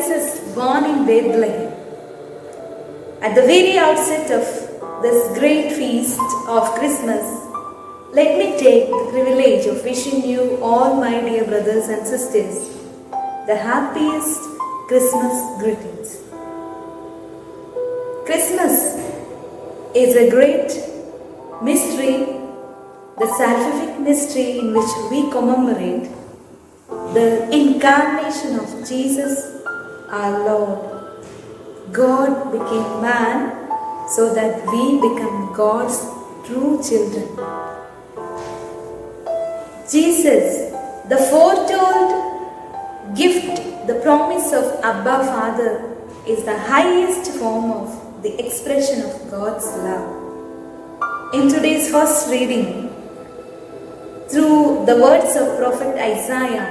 Jesus born in Bethlehem. At the very outset of this great feast of Christmas, let me take the privilege of wishing you all, my dear brothers and sisters, the happiest Christmas greetings. Christmas is a great mystery, the salvific mystery in which we commemorate the incarnation of Jesus our Lord. God became man so that we become God's true children. Jesus, the foretold gift, the promise of Abba Father, is the highest form of the expression of God's love. In today's first reading, through the words of Prophet Isaiah,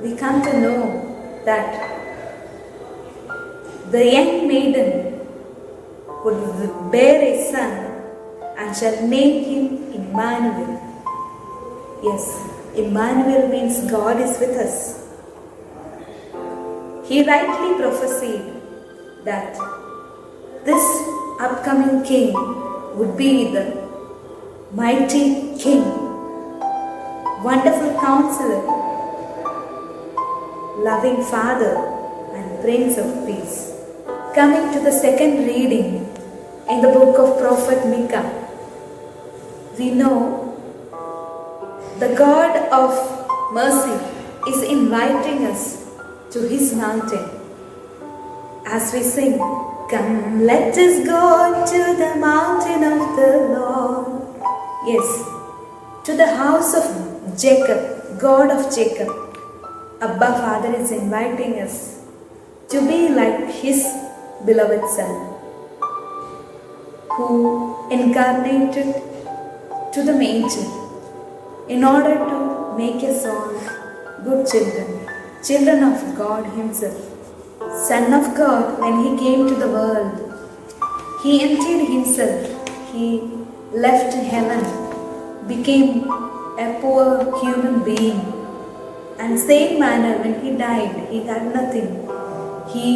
we come to know that the young maiden would bear a son and shall name him Emmanuel. Yes, Emmanuel means God is with us. He rightly prophesied that this upcoming king would be the mighty king, wonderful counselor, loving father, and prince of peace. Coming to the second reading in the book of Prophet Micah, we know the God of mercy is inviting us to his mountain. As we sing, "Come, let us go to the mountain of the Lord." Yes, to the house of Jacob, God of Jacob. Abba Father is inviting us to be like his beloved Son, who incarnated to the manger in order to make us all good children, children of God himself. Son of God, when he came to the world, he emptied himself, he left heaven, became a poor human being, and same manner when he died, he had nothing. He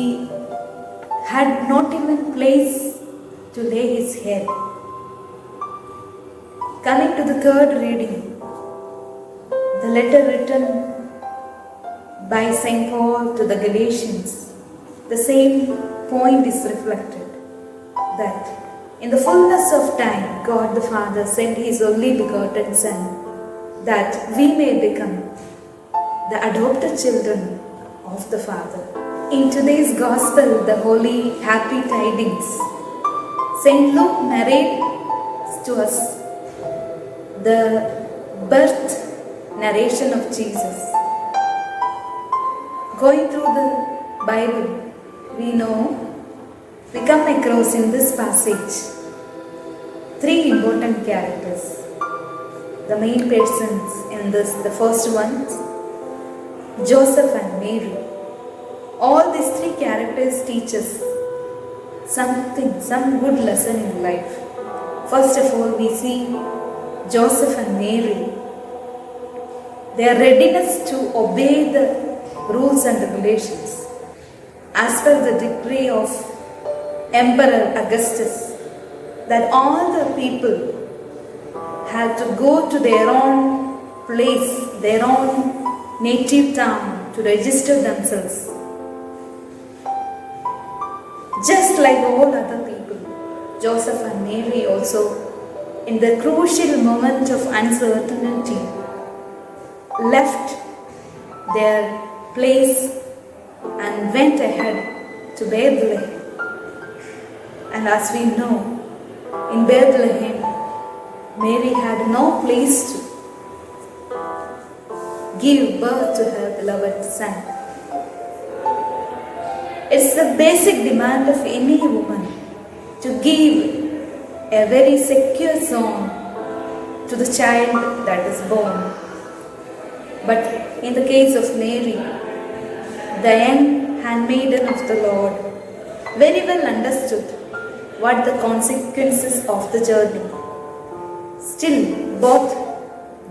had not even place to lay his head. Coming to the third reading, the letter written by St. Paul to the Galatians, the same point is reflected, that in the fullness of time, God the Father sent his only begotten Son, that we may become the adopted children of the Father. In today's Gospel, the Holy Happy Tidings, St. Luke narrates to us the birth narration of Jesus. Going through the Bible, we come across in this passage three important characters. The main persons in this, the first one, Joseph and Mary. All these three characters teach us something, some good lesson in life. First of all, we see Joseph and Mary, their readiness to obey the rules and regulations. As per the decree of Emperor Augustus, that all the people have to go to their own place, their own native town to register themselves. Just like all other people, Joseph and Mary also, in the crucial moment of uncertainty, left their place and went ahead to Bethlehem. And as we know, in Bethlehem, Mary had no place to give birth to her beloved Son. It's the basic demand of any woman to give a very secure song to the child that is born. But in the case of Mary, the young handmaiden of the Lord very well understood what the consequences of the journey. Still, both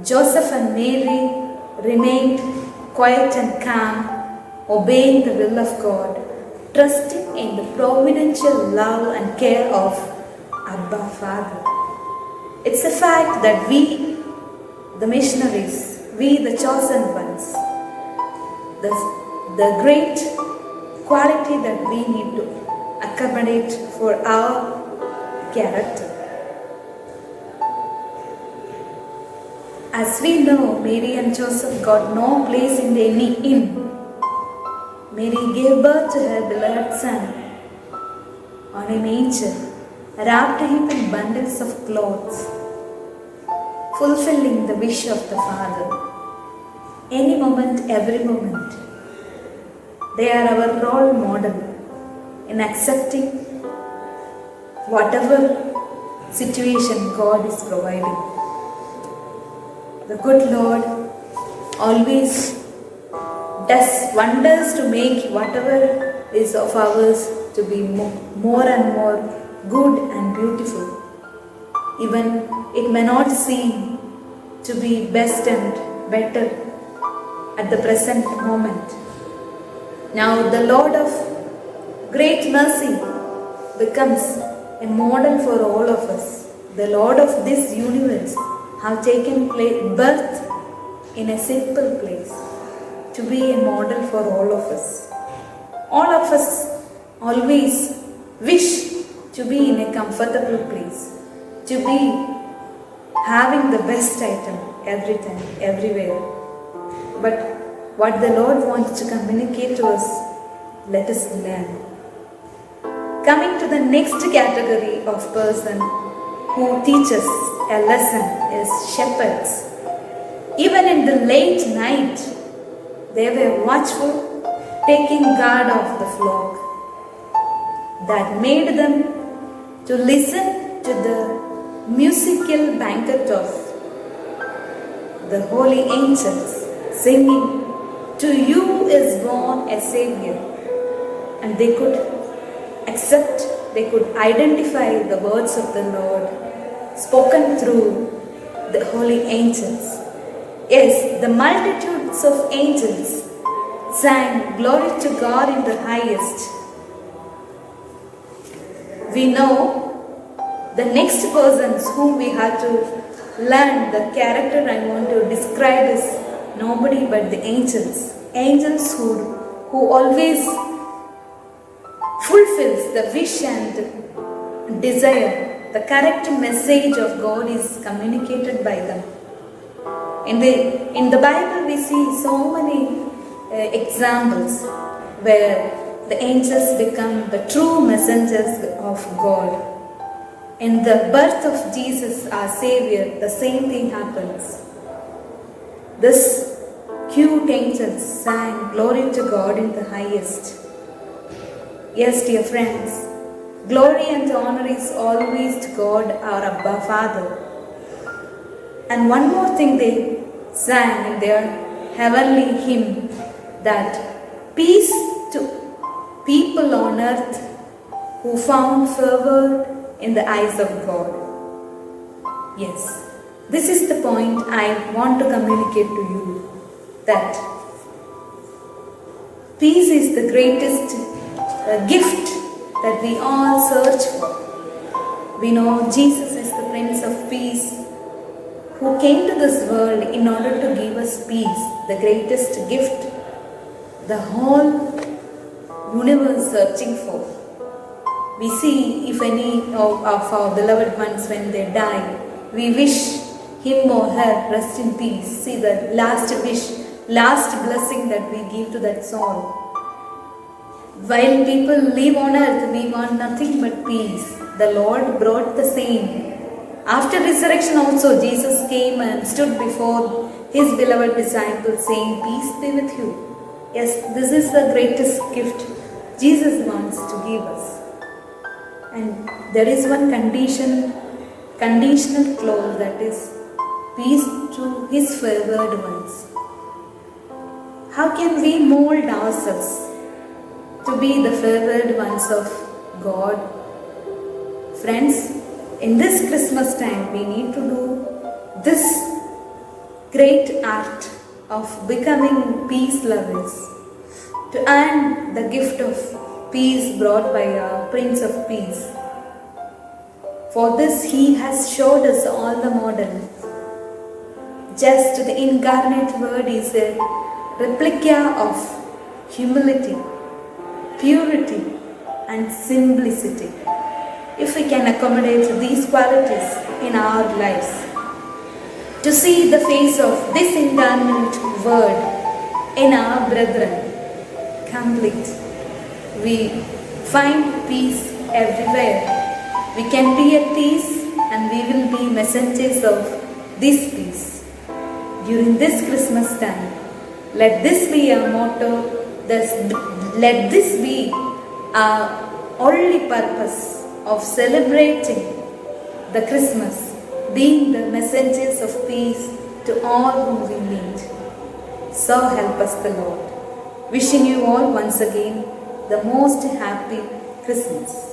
Joseph and Mary remained quiet and calm obeying the will of God, trusting in the providential love and care of Abba Father. It's a fact that we, the missionaries, we the chosen ones, the great quality that we need to accommodate for our character. As we know, Mary and Joseph got no place in any inn. Mary gave birth to her beloved son on a manger, wrapped him in bundles of clothes, fulfilling the wish of the Father. Any moment, every moment, they are our role model in accepting whatever situation God is providing. The good Lord always does wonders to make whatever is of ours to be more and more good and beautiful. Even it may not seem to be best and better at the present moment. Now the Lord of great mercy becomes a model for all of us. The Lord of this universe have taken birth in a simple place to be a model for all of us. All of us always wish to be in a comfortable place, to be having the best item every time, everywhere. But what the Lord wants to communicate to us, let us learn. Coming to the next category of person who teaches a lesson is shepherds. Even in the late night, they were watchful, taking guard of the flock. That made them to listen to the musical banquet of the holy angels singing, "To you is born a Savior." And they could accept, they could identify the words of the Lord spoken through the holy angels. Yes, the multitudes of angels sang glory to God in the highest. We know the next persons whom we have to learn the character I want to describe is nobody but the angels. Angels who always fulfills the wish and desire. The correct message of God is communicated by them. In the Bible we see so many examples where the angels become the true messengers of God. In the birth of Jesus, our Savior, the same thing happens. This cute angels sang glory to God in the highest. Yes, dear friends, glory and honor is always to God, our Abba Father. And one more thing they sang in their heavenly hymn, that peace to people on earth who found favor in the eyes of God. Yes, this is the point I want to communicate to you, that peace is the greatest gift that we all search for. We know Jesus is the Prince of Peace who came to this world in order to give us peace, the greatest gift the whole universe searching for. We see if any of our beloved ones, when they die, we wish him or her rest in peace. See the last wish, last blessing that we give to that soul. While people live on earth, we want nothing but peace. The Lord brought the same. After resurrection also, Jesus came and stood before his beloved disciples saying, "Peace be with you." Yes, this is the greatest gift Jesus wants to give us. And there is one conditional clause, that is peace to his favored ones. How can we mold ourselves to be the favored ones of God? Friends, in this Christmas time, we need to do this great act of becoming peace lovers. to earn the gift of peace brought by our Prince of Peace. For this He has showed us all the model. Just the incarnate Word is a replica of humility, purity and simplicity. If we can accommodate these qualities in our lives, to see the face of this incarnate Word in our brethren complete, we find peace everywhere. We can be at peace and we will be messengers of this peace. During this Christmas time, let this be our motto, let this be our only purpose of celebrating the Christmas, being the messengers of peace to all whom we meet. So help us the Lord. Wishing you all once again the most happy Christmas.